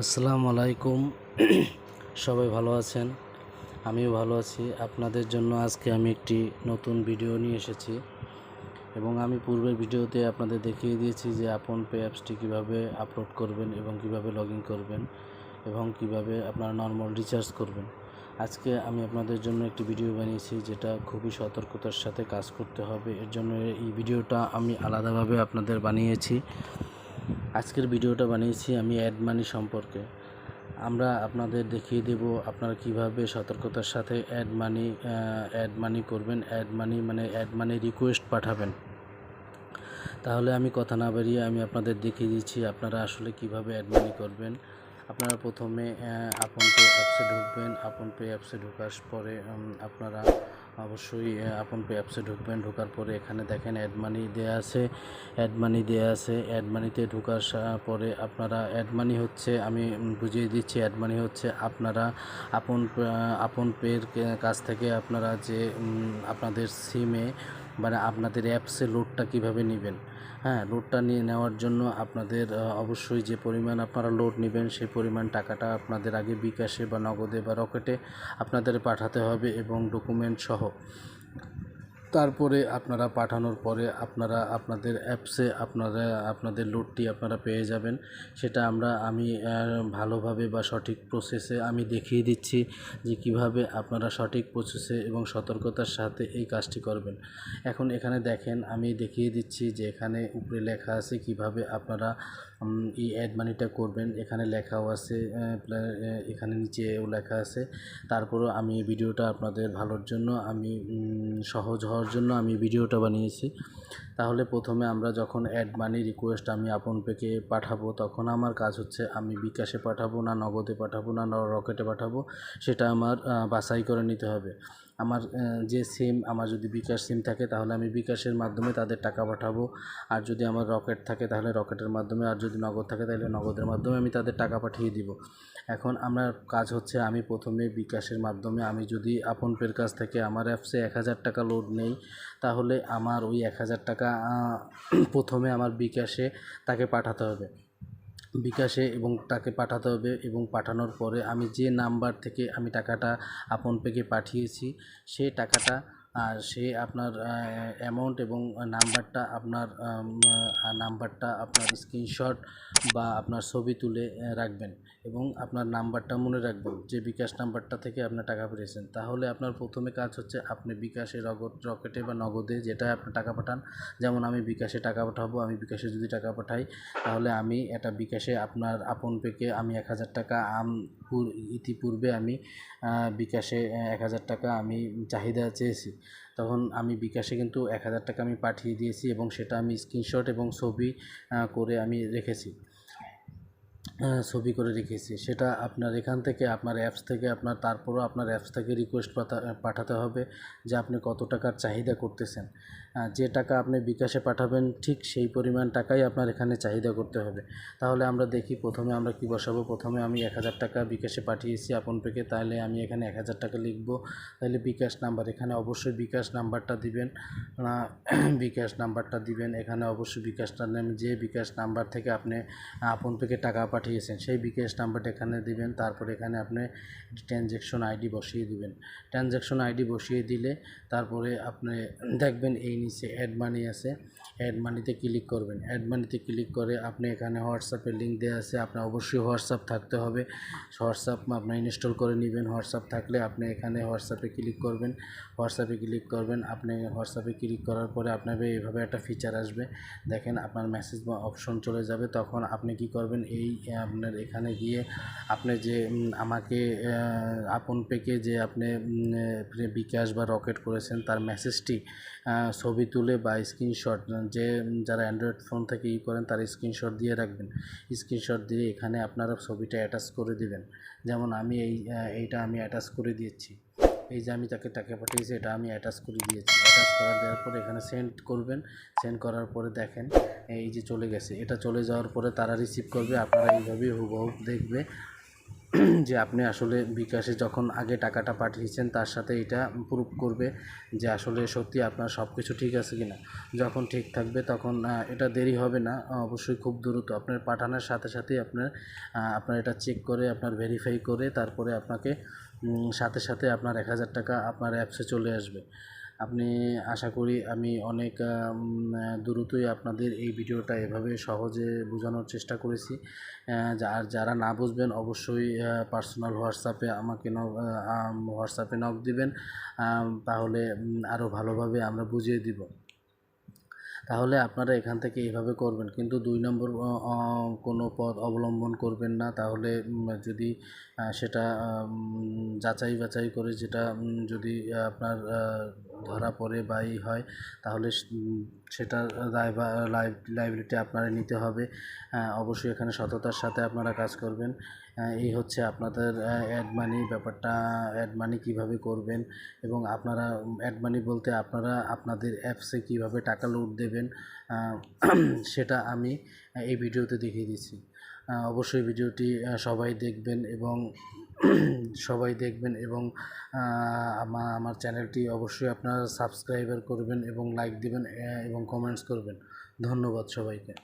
আসসালামু আলাইকুম। সবাই ভালো আছেন? আমিও ভালো আছি। আপনাদের জন্য আজকে আমি একটি নতুন ভিডিও নিয়ে এসেছি এবং আমি পূর্বের ভিডিওতে আপনাদের দেখিয়ে দিয়েছি যে আপন পে অ্যাপসটি কীভাবে আপলোড করবেন এবং কীভাবে লগ ইন করবেন এবং কীভাবে আপনারা নর্মাল রিচার্জ করবেন। আজকে আমি আপনাদের জন্য একটি ভিডিও বানিয়েছি যেটা খুবই সতর্কতার সাথে কাজ করতে হবে। এর জন্য এই ভিডিওটা আমি আলাদাভাবে আপনাদের বানিয়েছি। আজকের ভিডিওটা বানিয়েছি আমি অ্যাড মানি সম্পর্কে। আমরা আপনাদের দেখিয়ে দেব আপনারা কিভাবে সতর্কতার সাথে অ্যাড মানি করবেন। অ্যাড মানি রিকোয়েস্ট পাঠাবেন। তাহলে আমি কথা না বাড়িয়ে আমি আপনাদের দেখিয়ে দিচ্ছি আপনারা আসলে কিভাবে অ্যাড মানি করবেন। আপনারা প্রথমে আপন পে অ্যাপসে ঢুকবেন। আপন পে অ্যাপসে ঢোকার পরে আপনারা অবশ্যই আপন পে অ্যাপসে ঢুকবেন। ঢোকার পরে এখানে দেখেন অ্যাড মানি দেওয়া আছে। অ্যাড মানিতে ঢোকার পরে আপনারা অ্যাড মানি হচ্ছে, আমি বুঝিয়ে দিচ্ছি, অ্যাড মানি হচ্ছে আপনারা আপন পের কাছ থেকে আপনারা যে আপনাদের সিমে মানে আপনাদের অ্যাপসে লোডটা কিভাবে নেবেন। লোডটা নিয়ে নেওয়ার জন্য আপনাদের অবশ্যই যে পরিমাণ আপনারা লোড নেবেন সেই পরিমাণ টাকাটা আপনাদের আগে বিকাশে বা নগদে বা রকেটে আপনাদের পাঠাতে হবে এবং ডকুমেন্ট সহ। তারপরে আপনারা পাঠানোর পরে আপনারা আপনাদের অ্যাপসে আপনাদের লোডটি আপনারা পেয়ে যাবেন। সেটা আমি ভালোভাবে বা সঠিক প্রসেসে আমি দেখিয়ে দিচ্ছি যে কিভাবে আপনারা সঠিক প্রসেসে এবং সতর্কতার সাথে এই কাজটি করবেন। এখন এখানে দেখেন আমি দেখিয়ে দিচ্ছি যে এখানে উপরে লেখা আছে কিভাবে আপনারা এই অ্যাড মানিটা করবেন। এখানে লেখাও আছে, এখানে নিচেও লেখা আছে। তারপরও আমি এই ভিডিওটা আপনাদের ভালোর জন্য আমি সহজ হওয়ার জন্য আমি ভিডিওটা বানিয়েছি। তাহলে প্রথমে আমরা যখন অ্যাড মানি রিকোয়েস্ট আমি আপন পেকে পাঠাবো তখন আমার কাজ হচ্ছে আমি বিকাশে পাঠাবো না নগদে পাঠাবো না রকেটে পাঠাবো সেটা আমার বাছাই করে নিতে হবে। আমার যে সিম, আমার যদি বিকাশ সিম থাকে তাহলে আমি বিকাশের মাধ্যমে তাদের টাকা পাঠাবো, আর যদি আমার রকেট থাকে তাহলে রকেটের মাধ্যমে, আর যদি নগদ থাকে তাহলে নগদের মাধ্যমে আমি তাদের টাকা পাঠিয়ে দিব। এখন আমার কাজ হচ্ছে আমি প্রথমে বিকাশের মাধ্যমে আমি যদি আপন পের কাছ থেকে আমার অ্যাপসে 1000 টাকা লোড নেই তাহলে আমার ওই 1000 টাকা প্রথমে আমার বিকাশে তাকে পাঠাতে হবে এবং পাঠানোর পরে আমি যে নাম্বার থেকে আমি টাকাটা আপন পেকে পাঠিয়েছি সেই টাকাটা সে আপনার অ্যামাউন্ট এবং নাম্বারটা আপনার স্ক্রিনশট বা আপনার ছবি তুলে রাখবেন এবং আপনার নাম্বারটা মনে রাখবেন যে বিকাশ নাম্বারটা থেকে আপনার টাকা পেয়েছেন। তাহলে আপনার প্রথমে কাজ হচ্ছে আপনি বিকাশে রকেটে বা নগদে যেটা আপনি টাকা পাঠান, যেমন আমি বিকাশে টাকা পাঠাবো, আমি বিকাশে যদি টাকা পাঠাই তাহলে আমি এটা বিকাশে আপনার আপন পেকে আমি 1000 টাকা ইতিপূর্বে আমি বিকাশে 1000 টাকা আমি চাহিদা চেয়েছি, তখন আমি বিকাশে কিন্তু 1000 টাকা আমি পাঠিয়ে দিয়েছি এবং সেটা আমি স্ক্রিনশট এবং করে আমি ছবি করে রেখেছি। সেটা আপনার এখান থেকে আপনার অ্যাপস থেকে তারপরও আপনার অ্যাপস থেকে রিকোয়েস্ট পাঠাতে হবে যে আপনি কত টাকার চাহিদা করতেছেন। যে টাকা আপনি বিকাশে পাঠাবেন ঠিক সেই পরিমাণ টাকাই আপনার এখানে চাহিদা করতে হবে। তাহলে আমরা দেখি প্রথমে আমরা কি বসাবো। প্রথমে আমি 1000 টাকা বিকাশে পাঠিয়েছি আপন পেকে, তাহলে আমি এখানে 1000 টাকা লিখব। তাহলে বিকাশ নাম্বার, এখানে অবশ্যই বিকাশ নাম্বারটা দিবেন। এখানে অবশ্যই বিকাশটা নেবেন, যে বিকাশ নাম্বার থেকে আপনি আপন পেকে টাকা পাঠিয়েছেন সেই বিকাশ নাম্বারটা এখানে দিবেন। তারপরে এখানে আপনি ট্রানজ্যাকশন আইডি বসিয়ে দিবেন। ট্রানজ্যাকশন আইডি বসিয়ে দিলে তারপরে আপনি দেখবেন এই নিচে অ্যাড মানি আছে, অ্যাড মানিতে ক্লিক করবেন। অ্যাড মানিতে ক্লিক করে আপনি এখানে হোয়াটসঅ্যাপের লিঙ্ক দেওয়া আছে, আপনার অবশ্যই হোয়াটসঅ্যাপ থাকতে হবে। হোয়াটসঅ্যাপ আপনি ইনস্টল করে নেবেন। হোয়াটসঅ্যাপ থাকলে আপনি এখানে হোয়াটসঅ্যাপে ক্লিক করবেন। আপনি হোয়াটসঅ্যাপে ক্লিক করার পরে আপনার এইভাবে একটা ফিচার আসবে, দেখেন আপনার মেসেজ বা অপশন চলে যাবে। তখন আপনি কি করবেন, আপনার এখানে গিয়ে আপনি যে আমাকে আপন পেকে যে আপনি বিকাশ বা রকেট করেছেন তার মেসেজটি ছবি তুলে বা স্ক্রিনশট, যারা অ্যান্ড্রয়েড ফোন থেকে করেন তার স্ক্রিনশট দিয়ে রাখবেন। স্ক্রিনশট দিয়ে এখানে আপনারা ছবিটা অ্যাটাচ করে দিবেন। যেমন আমি এইটা আমি অ্যাটাচ করে দিয়েছি, এই যে আমি তাকে টাকা পাঠিয়েছি এটা আমি অ্যাটাচ করে দিয়েছি। দেওয়ার পরে এখানে সেন্ড করবেন। সেন্ড করার পরে দেখেন এই যে চলে গেছে। এটা চলে যাওয়ার পরে তারা রিসিভ করবে, আপনারা এইভাবেই হুবহু দেখবে যে আপনি আসলে বিকাশে যখন আগে টাকাটা পাঠিয়েছেন তার সাথে এটা প্রুফ করবে যে আসলে সত্যি আপনার সব কিছু ঠিক আছে কি না। যখন ঠিক থাকবে তখন এটা দেরি হবে না, অবশ্যই খুব দ্রুত আপনার পাঠানোর সাথে সাথেই আপনার এটা চেক করে আপনার ভেরিফাই করে তারপরে আপনাকে সাথে সাথে আপনার 1000 টাকা আপনার অ্যাপসে চলে আসবে। আপনি আশা করি আমি অনেক দ্রুতই আপনাদের এই ভিডিওটা এভাবে সহজে বোঝানোর চেষ্টা করেছি। আর যারা না বুঝবেন অবশ্যই পার্সোনাল হোয়াটসঅ্যাপে আমাকে হোয়াটসঅ্যাপে নক দিবেন, তাহলে আরও ভালোভাবে আমরা বুঝিয়ে দিব। তাহলে আপনারা এখান থেকে এইভাবে করবেন, কিন্তু 2 নম্বর কোনো পথ অবলম্বন করবেন না। তাহলে যদি সেটা যাচাই বাছাই করে যেটা যদি আপনার ধরা পড়ে বা হয়, তাহলে সেটার লাইবিলিটি আপনারা নিতে হবে। অবশ্যই এখানে সততার সাথে আপনারা কাজ করবেন। এই হচ্ছে আপনাদের অ্যাড মানি ব্যাপারটা। অ্যাড মানি কীভাবে করবেন এবং আপনারা অ্যাড মানি বলতে আপনারা আপনাদের অ্যাপসে কীভাবে টাকা লোড দেবেন সেটা আমি এই ভিডিওতে দেখিয়ে দিচ্ছি। অবশ্যই ভিডিওটি সবাই দেখবেন এবং আমার চ্যানেলটি অবশ্যই আপনারা সাবস্ক্রাইবার করবেন এবং লাইক দিবেন এবং কমেন্টস করবেন। ধন্যবাদ সবাইকে।